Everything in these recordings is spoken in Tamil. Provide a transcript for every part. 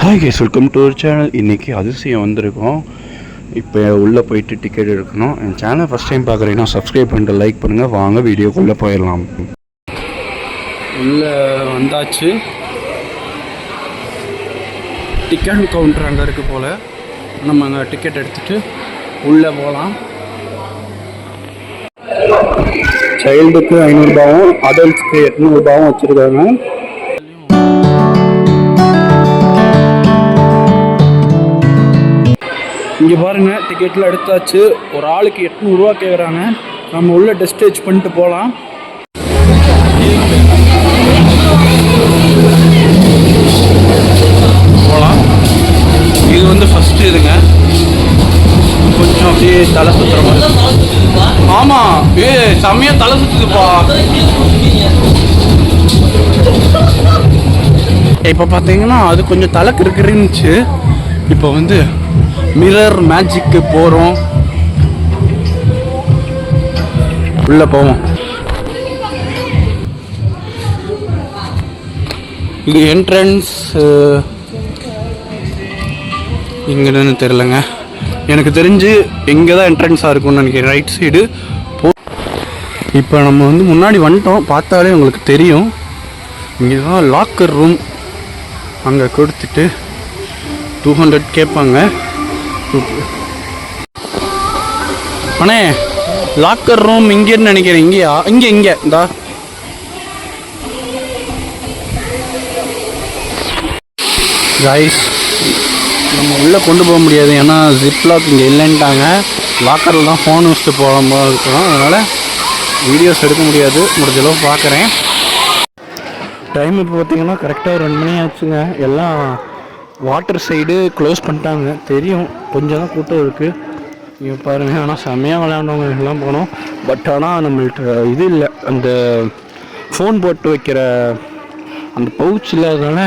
Hi guys, welcome to our channel. இன்றைக்கி அதிசயம் வந்திருக்கோம். இப்போ உள்ளே போயிட்டு டிக்கெட் எடுக்கணும். என் சேனல் ஃபஸ்ட் டைம் பார்க்குறீங்கன்னா சப்ஸ்கிரைப் பண்ணிட்டு லைக் பண்ணுங்கள். வாங்க வீடியோக்குள்ளே போயிடலாம். உள்ளே வந்தாச்சு. டிக்கெட் கவுண்டர் அங்கே இருக்குது போல். நம்ம அங்கே டிக்கெட் எடுத்துகிட்டு உள்ளே போகலாம். சைல்டுக்கு 500 ரூபாவும் அடல்ட்ஸ்க்கு 800 ரூபாவும் வச்சுருக்காங்க. இங்கே பாருங்கள், டிக்கெட்டில் எடுத்தாச்சு. ஒரு ஆளுக்கு 800 ரூபா கேட்குறாங்க. நம்ம உள்ள டெஸ்டேஜ் பண்ணிட்டு போகலாம். இது வந்து ஃபஸ்ட்டு இதுங்க. கொஞ்சம் அப்படியே தலை சுற்றுற மாதிரி. ஆமாம், செம்மையாக தலை சுற்றுதுப்பா. இப்போ பார்த்தீங்கன்னா அது கொஞ்சம் தலை கிருக்கிருந்துச்சு. இப்போ வந்து மிரர் மேஜிக்கு போகிறோம். உள்ளே போவோம். இது என்ட்ரன்ஸ் எங்கன்னு தெரிலங்க. எனக்கு தெரிஞ்சு இங்கே தான் என்ட்ரன்ஸாக இருக்கும்னு நினைக்கிறேன், ரைட் சைடு. இப்போ நம்ம வந்து முன்னாடி வந்துட்டோம். பார்த்தாலே உங்களுக்கு தெரியும். இங்கே தான் லாக்கர் ரூம். அங்கே கொடுத்துட்டு 200 கேட்பாங்க. அண்ணே, லாக்கர் ரூம் இங்கேன்னு நினைக்கிறேன். இங்கேயா? இங்கே இந்தா கைஸ், நம்ம உள்ளே கொண்டு போக முடியாது. ஏன்னா ஜிப்லாக் இங்கே இல்லைன்ட்டாங்க. லாக்கரில் தான் ஃபோன் வச்சுட்டு போகாமல் இருக்கிறோம். அதனால் வீடியோஸ் எடுக்க முடியாது. முடிஞ்சளவு பார்க்குறேன். டைம் இப்போ பார்த்தீங்கன்னா கரெக்டாக 2 மணி ஆச்சுங்க. எல்லாம் வாட்டர் சைடு க்ளோஸ் பண்ணிட்டாங்க. தெரியும், கொஞ்சம் தான் கூட்டம் இருக்குது. இங்கே பாருங்கள். ஆனால் செம்மையாக விளையாண்டவங்க எல்லாம் போனோம். பட் ஆனால் நம்மள்கிட்ட இது இல்லை, அந்த ஃபோன் போட்டு வைக்கிற அந்த பவுச் இல்லாதனால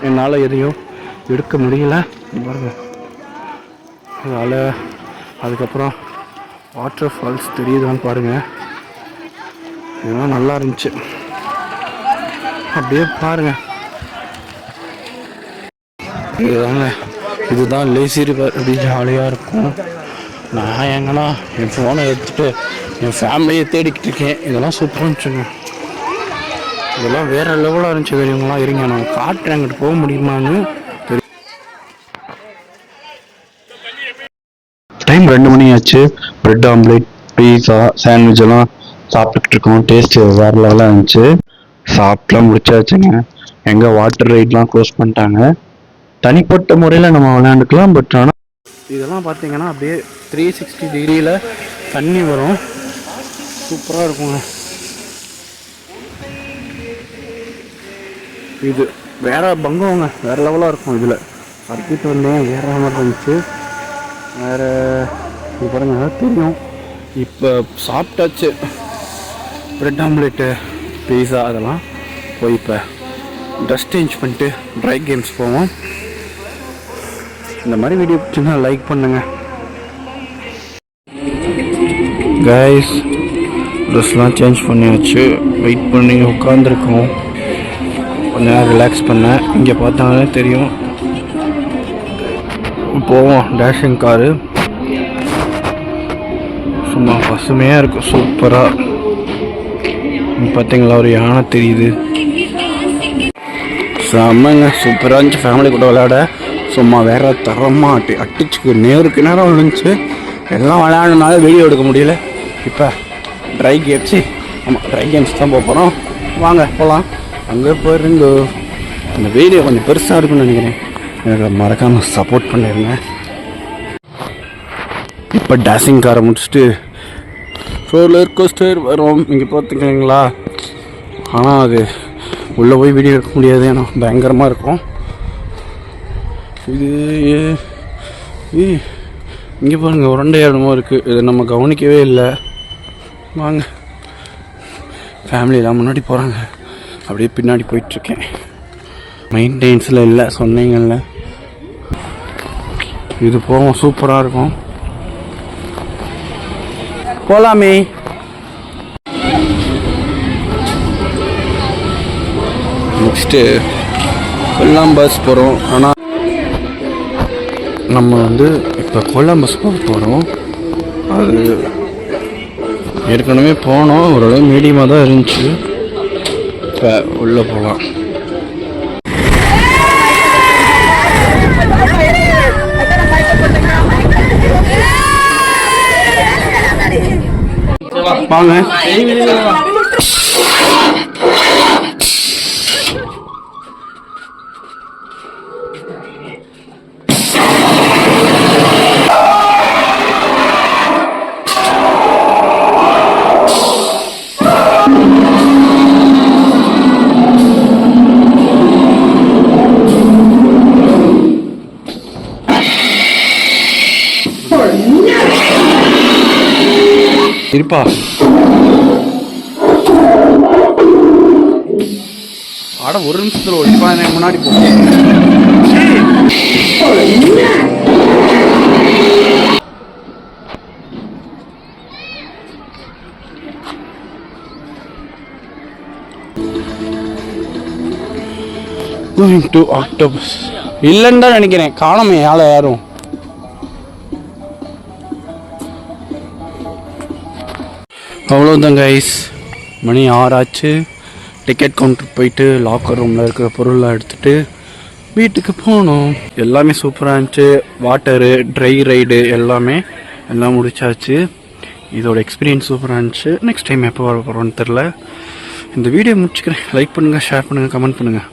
என்னால் எதையும் எடுக்க முடியல. பாருங்கள், அதனால் அதுக்கப்புறம் வாட்டர் ஃபால்ஸ் தெரியுதான்னு பாருங்கள். இதெல்லாம் நல்லா இருந்துச்சு. அப்படியே பாருங்கள். இதுதான் லேசி ரிவர். அப்படி ஜாலியாக இருக்கும். நான் எங்கன்னா என் ஃபோனை எடுத்துகிட்டு என் ஃபேமிலியை தேடிக்கிட்டு இருக்கேன். இதெல்லாம் சூப்பராக இருந்துச்சுங்க. இதெல்லாம் வேறு லெவலாக இருந்துச்சு. தெரியுங்களா? இருங்க, நான் காட்டுறேன். அங்கிட்டு போக முடியுமான்னு தெரியும். டைம் 2 மணி ஆச்சு. ப்ரெட் ஆம்லேட், பீஸா, சாண்ட்விச் எல்லாம் சாப்பிட்டுக்கிட்டு இருக்கோம். டேஸ்ட் வேறு லெவலாக இருந்துச்சு. சாப்பிட்லாம் முடிச்சாச்சுங்க. எங்கள் வாட்டர் ரைட்லாம் க்ளோஸ் பண்ணிட்டாங்க. தனிப்பட்ட முறையில் நம்ம விளையாண்டுக்கலாம். பட் ஆனால் இதெல்லாம் பார்த்தீங்கன்னா அப்படியே 360 டிகிரியில் தண்ணி வரும். சூப்பராக இருக்குங்க. இது வேறு பங்கவங்க, வேறு லெவலாக இருக்கும். இதில் சர்க்கிட் வந்தேன், வேறு மாதிரி இருந்துச்சு. வேறு இது பாருங்க, தெரியும். இப்போ சாப்பிட்டாச்சு ப்ரெட் ஆம்லேட்டு, பீஸா, அதெல்லாம் போய் இப்போ ட்ரெஸ் சேஞ்ச் பண்ணிட்டு ட்ரை கேம்ஸ் போவோம். இந்த மாதிரி வீடியோ பிடிச்சிருந்தா லைக் பண்ணுங்க கைஸ். ட்ரெஸ்லாம் சேஞ்ச் பண்ணியாச்சு. வெயிட் பண்ணி உட்காந்துருக்கோம். கொஞ்ச நேரம் ரிலாக்ஸ் பண்ணேன். இங்கே பார்த்தாலே தெரியும். போவோம். டேஷிங் காரு சும்மா பசுமையாக இருக்கும். சூப்பராக பார்த்தீங்களா? ஒரு யானை தெரியுது. செம்மங்க, சூப்பராக இருந்துச்சு. ஃபேமிலி கூட விளையாட சும்மா வேறு தரமாக அட்டிச்சுக்கு நேருக்கு நேரம் விழுந்துச்சு. எல்லாம் விளையாடுனால வீடியோ எடுக்க முடியல. இப்போ ட்ரை கேம்ஸு, ஆமாம் ட்ரை கேம்ஸ் தான் போகிறோம். வாங்க போகலாம். அங்கே போயிருங்க. அந்த வீடியோ கொஞ்சம் பெருசாக இருக்குன்னு நினைக்கிறேன். எனக்கு மறக்காமல் சப்போர்ட் பண்ணிடுங்க. இப்போ டேஷிங் காரை முடிச்சுட்டு ரோலர் கோஸ்டர் வரும். இங்கே பார்த்துக்கிறீங்களா? ஆனால் அது உள்ளே போய் வீடியோ எடுக்க முடியாது. ஏன்னா பயங்கரமாக இருக்கும். இது இங்கே பாருங்கள், உருண்டை இடமோ இருக்குது. இது நம்ம கவனிக்கவே இல்லை. வாங்க, ஃபேமிலியெல்லாம் முன்னாடி போகிறாங்க. அப்படியே பின்னாடி போயிட்டுருக்கேன். மெயின்டெனன்ஸில் இல்லை சொன்னீங்கல்ல. இது போவோம், சூப்பராக இருக்கும். போகலாமே. நெக்ஸ்ட்டு கொல்லாம்பஸ் போகிறோம். ஆனால் நம்ம வந்து இப்போ கொலம்பஸ் போக போகிறோம். அது ஏற்கனவே போனோம், ஓரளவு மீடியமாக தான் இருந்துச்சு. இப்போ உள்ளே போகலாம். வாங்க. இருப்பா. ஆட ஒரு நிமிஷத்துல ஒழிப்பா, எனக்கு முன்னாடி போ. Going to Octopus. இல்லைன்னு தான் நினைக்கிறேன், காணமே ஆளை யாரும். அவ்வளோதான் கைஸ், மணி 6 ஆச்சு. டிக்கெட் கவுண்டர் போயிட்டு லாக்கர் ரூமில் இருக்கிற பொருள்லாம் எடுத்துகிட்டு வீட்டுக்கு போனோம். எல்லாமே சூப்பராக இருந்துச்சு. வாட்டரு, ட்ரை ரைடு எல்லாம் முடிச்சாச்சு. இதோட எக்ஸ்பீரியன்ஸ் சூப்பராக இருந்துச்சு. நெக்ஸ்ட் டைம் எப்போ வர போகிறோன்னு தெரில. இந்த வீடியோ முடிச்சுக்கிறேன். லைக் பண்ணுங்கள், ஷேர் பண்ணுங்கள், கமெண்ட் பண்ணுங்கள்.